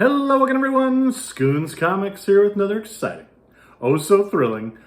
Hello again, everyone. Scoons Comics here with another exciting, oh so thrilling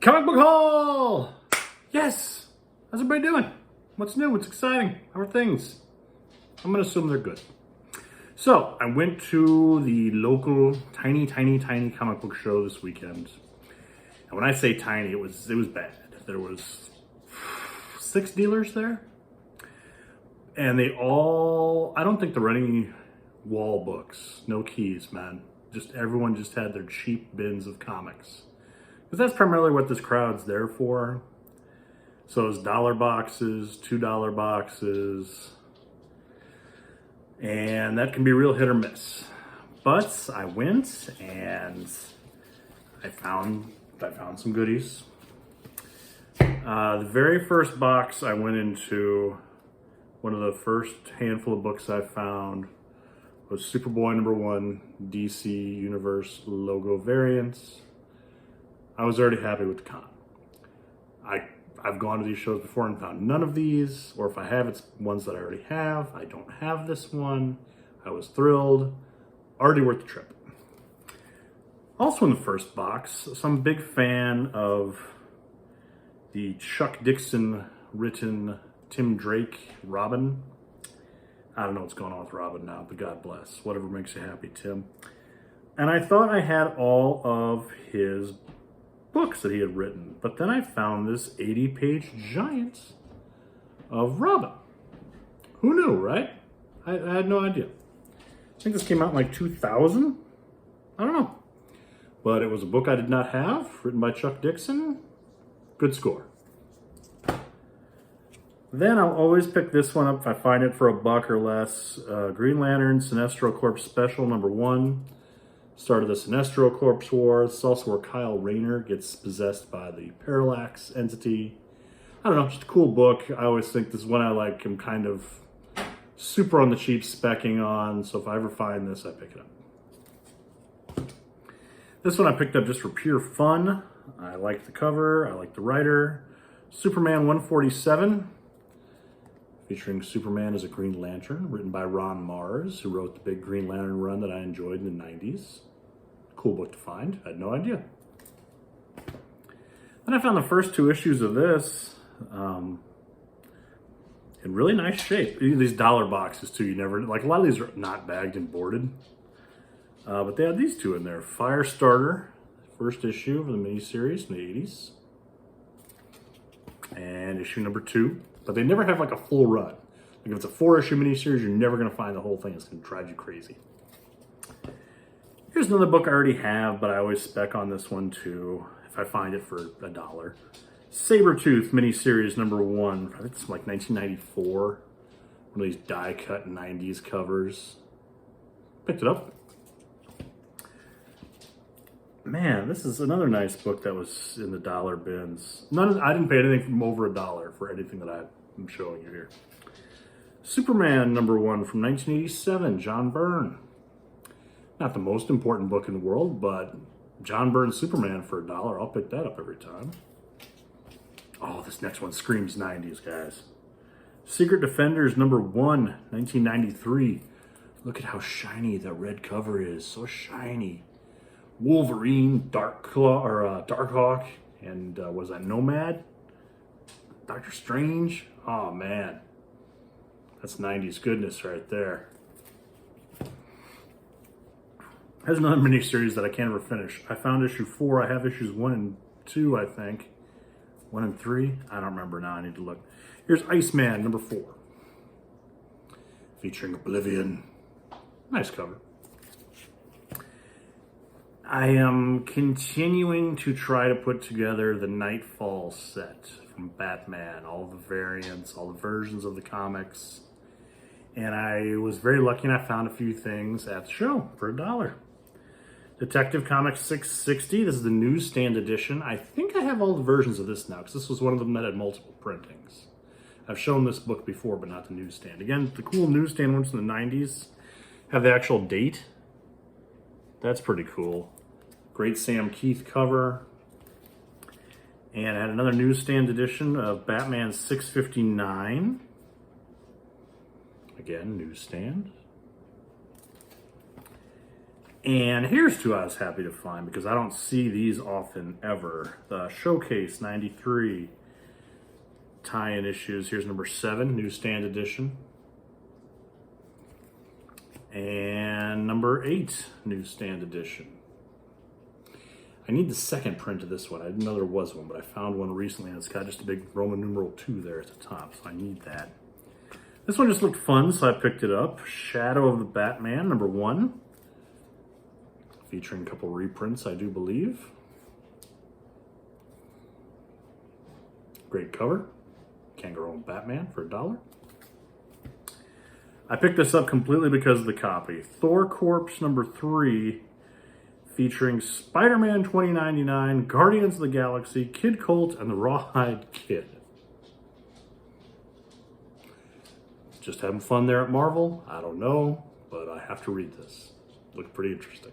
comic book haul. Yes. How's everybody doing? What's new? What's exciting? How are things? I'm gonna assume they're good. So I went to the local tiny comic book show this weekend. And when I say tiny, it was bad. There was 6 dealers there, and they all, I don't think there were any wall books, no keys, man. Everyone just had their cheap bins of comics, because that's primarily what this crowd's there for. So it's $1 boxes, $2 boxes, and that can be real hit or miss. But I went and I found some goodies. The very first box I went into, one of the first handful of books I found was Superboy #1 DC Universe logo variants. I was already happy with the con. I've gone to these shows before and found none of these, or if I have, it's ones that I already have. I don't have this one. I was thrilled. Already worth the trip. Also in the first box, so I'm a big fan of the Chuck Dixon written Tim Drake Robin. I don't know what's going on with Robin now, but God bless. Whatever makes you happy, Tim. And I thought I had all of his books that he had written, but then I found this 80-page giant of Robin. Who knew, right? I had no idea. I think this came out in like 2000? I don't know. But it was a book I did not have, written by Chuck Dixon. Good score. Then I'll always pick this one up if I find it for $1 or less. Green Lantern Sinestro Corps Special #1. Start of the Sinestro Corps War. This is also where Kyle Rayner gets possessed by the Parallax entity. I don't know, just a cool book. I always think this is one I like. I'm kind of super on the cheap specking on, so if I ever find this, I pick it up. This one I picked up just for pure fun. I like the cover, I like the writer. Superman 147. Featuring Superman as a Green Lantern, written by Ron Mars, who wrote the big Green Lantern run that I enjoyed in the 90s. Cool book to find. I had no idea. Then I found the first 2 issues of this in really nice shape. These $1 boxes too. You never, like, a lot of these are not bagged and boarded, but they had these 2 in there. Firestarter, first issue of the miniseries in the 80s, and issue #2. But they never have like a full run. Like if it's a 4-issue miniseries, you're never gonna find the whole thing. It's gonna drive you crazy. Here's another book I already have, but I always spec on this one too, if I find it for $1. Sabretooth miniseries #1. I think it's from like 1994. One of these die-cut 90s covers. Picked it up. Man, this is another nice book that was in the $1 bins. I didn't pay anything from over $1 for anything that I'm showing you here. Superman #1 from 1987, John Byrne. Not the most important book in the world, but John Byrne's Superman for $1, I'll pick that up every time. Oh, this next one screams 90s, guys. Secret Defenders #1, 1993. Look at how shiny that red cover is, so shiny. Wolverine, Darkhawk, and was that Nomad? Doctor Strange? Oh man, that's 90s goodness right there. There's another miniseries that I can't ever finish. I found issue 4. I have issues 1 and 2, I think. 1 and 3? I don't remember now. I need to look. Here's Iceman #4, featuring Oblivion. Nice cover. I am continuing to try to put together the Nightfall set from Batman, all the variants, all the versions of the comics. And I was very lucky and I found a few things at the show for $1. Detective Comics 660, this is the newsstand edition. I think I have all the versions of this now, because this was one of them that had multiple printings. I've shown this book before, but not the newsstand. Again, the cool newsstand ones in the 90s have the actual date. That's pretty cool. Great Sam Keith cover. And I had another newsstand edition of Batman 659. Again, newsstand. And here's two I was happy to find because I don't see these often ever. The Showcase 93 tie-in issues. Here's number 7, newsstand edition. And number 8, newsstand edition. I need the second print of this one. I didn't know there was one, but I found one recently and it's got just a big Roman numeral 2 there at the top, so I need that. This one just looked fun, so I picked it up. Shadow of the Batman, number 1. Featuring a couple reprints, I do believe. Great cover. Can't go wrong with Batman for $1. I picked this up completely because of the copy. Thor Corps number 3, featuring Spider-Man 2099, Guardians of the Galaxy, Kid Colt, and the Rawhide Kid. Just having fun there at Marvel? I don't know, but I have to read this. Looked pretty interesting.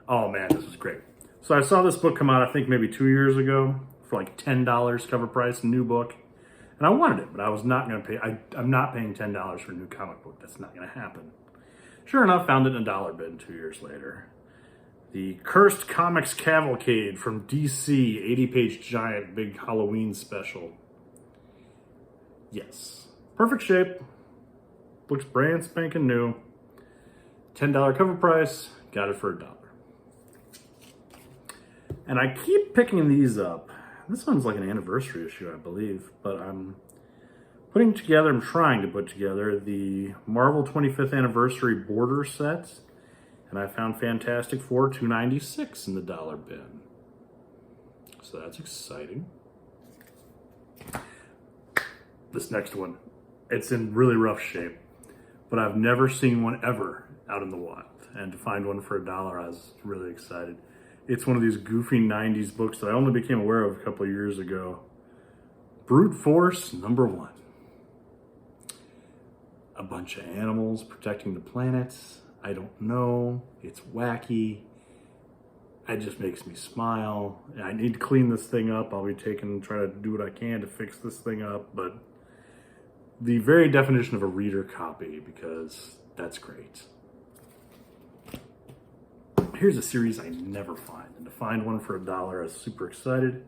Oh man, this was great. So I saw this book come out, I think maybe 2 years ago, for like $10 cover price, new book. And I wanted it, but I was not going to pay. I'm not paying $10 for a new comic book. That's not going to happen. Sure enough, found it in a dollar bin 2 years later. The Cursed Comics Cavalcade from DC, 80-page giant, big Halloween special. Yes. Perfect shape. Looks brand spanking new. $10 cover price. Got it for $1. And I keep picking these up. This one's like an anniversary issue, I believe, but I'm trying to put together the Marvel 25th Anniversary Border set, and I found Fantastic Four $2.96 in the dollar bin. So that's exciting. This next one, it's in really rough shape, but I've never seen one ever out in the wild, and to find one for $1, I was really excited. It's one of these goofy 90s books that I only became aware of a couple of years ago. Brute Force number 1. A bunch of animals protecting the planet. I don't know. It's wacky. It just makes me smile. I need to clean this thing up. I'll be trying to do what I can to fix this thing up, but the very definition of a reader copy, because that's great. Here's a series I never find, and to find one for $1, I was super excited.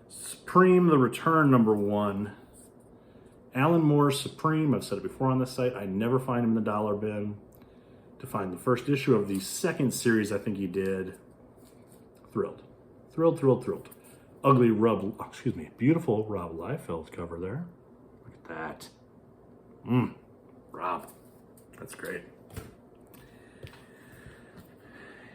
Supreme, The Return, number 1. Alan Moore Supreme, I've said it before on this site, I never find him in the dollar bin. To find the first issue of the second series I think he did, thrilled. Thrilled, thrilled, thrilled. Beautiful Rob Liefeld cover there. Look at that. Rob, that's great.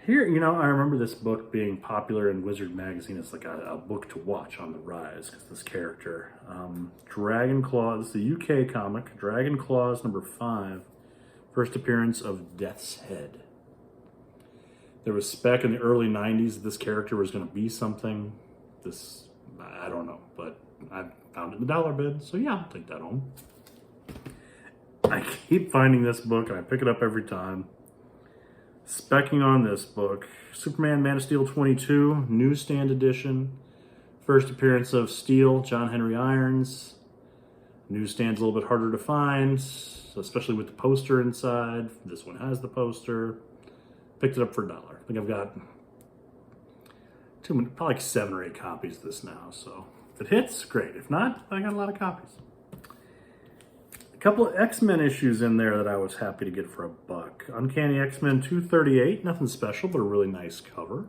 Here, I remember this book being popular in Wizard magazine as like a book to watch on the rise, because this character, Dragon Claws, the UK comic, Dragon Claws number 5, first appearance of Death's Head. There was spec in the early 90s that this character was going to be something. I don't know, but I found it in the dollar bin, so yeah, I'll take that home. I keep finding this book, and I pick it up every time. Specking on this book, Superman Man of Steel 22, newsstand edition. First appearance of Steel, John Henry Irons. Newsstand's a little bit harder to find, especially with the poster inside. This one has the poster. Picked it up for $1. I think I've got probably like 7 or 8 copies of this now, so if it hits, great. If not, I got a lot of copies. Couple of X-Men issues in there that I was happy to get for $1. Uncanny X-Men 238, nothing special, but a really nice cover.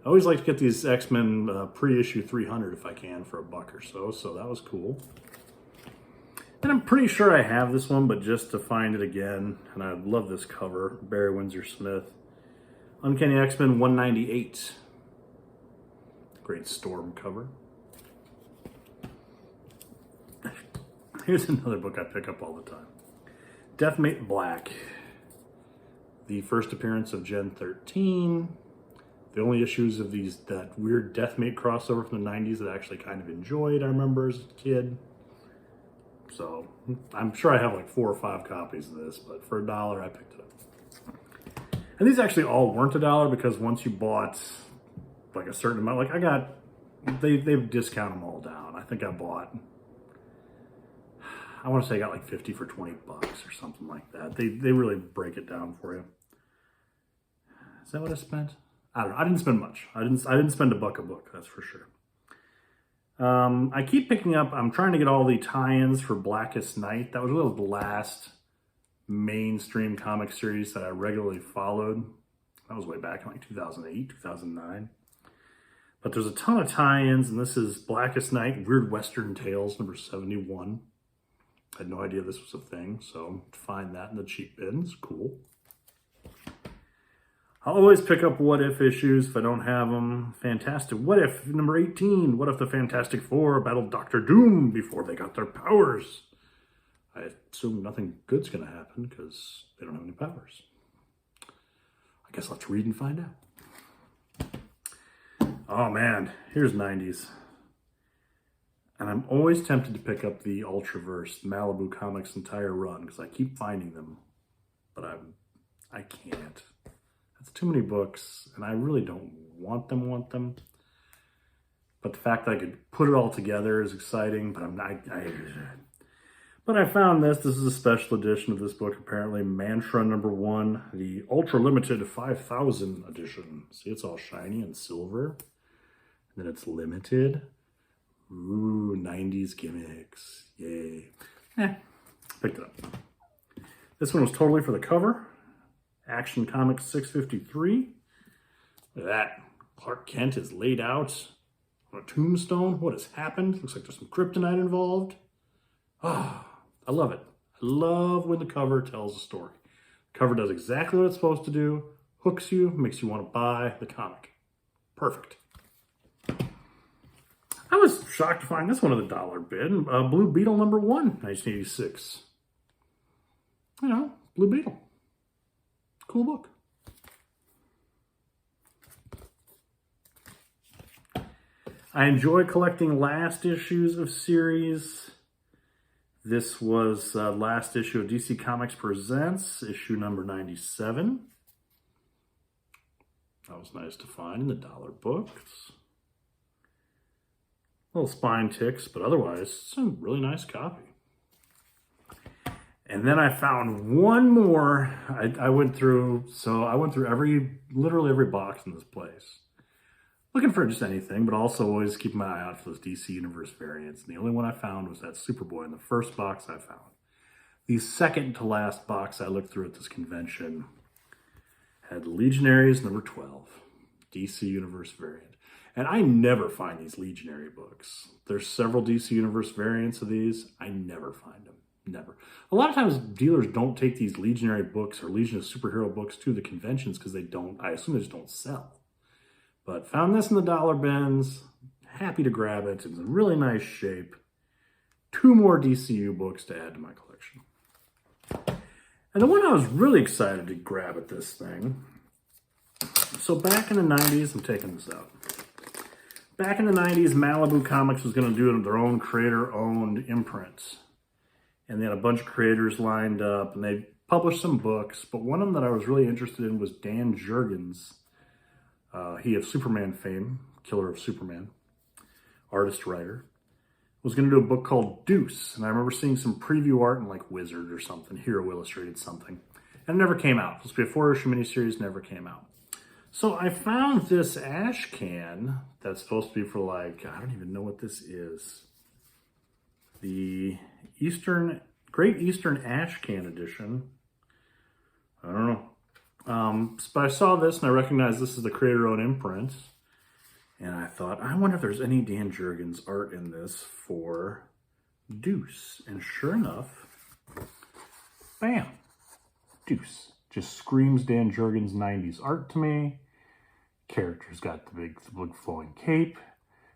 I always like to get these X-Men pre-issue 300 if I can for $1 or so that was cool. And I'm pretty sure I have this one, but just to find it again, and I love this cover, Barry Windsor Smith. Uncanny X-Men 198. Great Storm cover. Here's another book I pick up all the time. Deathmate Black. The first appearance of Gen 13. The only issues of that weird Deathmate crossover from the 90s that I actually kind of enjoyed, I remember as a kid. So I'm sure I have like 4 or 5 copies of this, but for $1 I picked it up. And these actually all weren't $1 because once you bought like a certain amount, they've discounted them all down. I think I want to say I got like 50 for $20 or something like that. They really break it down for you. Is that what I spent? I don't know. I didn't spend much. I didn't spend $1 a book, that's for sure. I keep picking up, I'm trying to get all the tie-ins for Blackest Night. That was really the last mainstream comic series that I regularly followed. That was way back in like 2008, 2009. But there's a ton of tie-ins, and this is Blackest Night, Weird Western Tales, number 71. I had no idea this was a thing, so to find that in the cheap bins, cool. I'll always pick up What If issues if I don't have them. Fantastic What If, number 18. What if the Fantastic Four battled Doctor Doom before they got their powers? I assume nothing good's going to happen because they don't have any powers. I guess let's read and find out. Oh man, here's 90s. And I'm always tempted to pick up the Ultraverse, Malibu Comics entire run, because I keep finding them, but I can't. That's too many books, and I really don't want them. But the fact that I could put it all together is exciting, but But I found this. This is a special edition of this book, apparently. Mantra number 1, the Ultra Limited 5000 edition. See, it's all shiny and silver. And then it's limited. Ooh, 90s gimmicks. Yay. Picked it up. This one was totally for the cover. Action Comics 653. Look at that. Clark Kent is laid out on a tombstone. What has happened? Looks like there's some kryptonite involved. Ah, I love it. I love when the cover tells a story. The cover does exactly what it's supposed to do. Hooks you, makes you want to buy the comic. Perfect. I was shocked to find this one in the dollar bin. Blue Beetle number 1, 1986. You know, Blue Beetle. Cool book. I enjoy collecting last issues of series. This was last issue of DC Comics Presents, issue number 97. That was nice to find in the dollar books. Little spine ticks, but otherwise, it's a really nice copy. And then I found one more. I went through literally every box in this place. Looking for just anything, but also always keeping my eye out for those DC Universe variants. And the only one I found was that Superboy in the first box I found. The second to last box I looked through at this convention had Legionaries number 12, DC Universe variant. And I never find these Legionary books. There's several DC Universe variants of these. I never find them. Never. A lot of times dealers don't take these Legionary books or Legion of Superhero books to the conventions because I assume they just don't sell. But found this in the dollar bins. Happy to grab it. It's in really nice shape. 2 more DCU books to add to my collection. And the one I was really excited to grab at this thing. So back in the 90s, I'm taking this out. Back in the 90s, Malibu Comics was going to do their own creator-owned imprints. And they had a bunch of creators lined up, and they published some books. But one of them that I was really interested in was Dan Jurgens. He of Superman fame, Killer of Superman, artist, writer, was going to do a book called Deuce. And I remember seeing some preview art in like Wizard or something, Hero Illustrated something. And it never came out. It was supposed to be a 4-issue miniseries, never came out. So I found this ash can that's supposed to be for like, I don't even know what this is. The Great Eastern Ash Can Edition. I don't know. But I saw this and I recognized this is the creator-owned imprint. And I thought, I wonder if there's any Dan Jurgens art in this for Deuce. And sure enough, bam, Deuce. Just screams Dan Jurgens 90s art to me. Character's got the big flowing cape,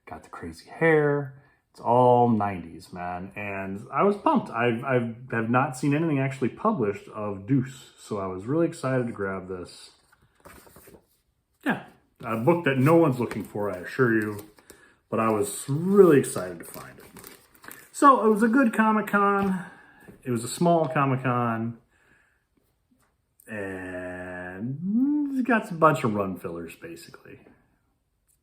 got the crazy hair. It's all 90s, man. And I was pumped. I have not seen anything actually published of Deuce. So I was really excited to grab this. Yeah, a book that no one's looking for, I assure you. But I was really excited to find it. So it was a good Comic-Con. It was a small Comic-Con. And it got a bunch of run fillers, basically.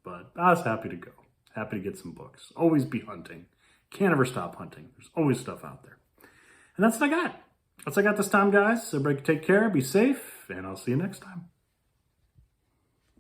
But I was happy to go. Happy to get some books. Always be hunting. Can't ever stop hunting. There's always stuff out there. And that's what I got. That's what I got this time, guys. Everybody take care, be safe, and I'll see you next time.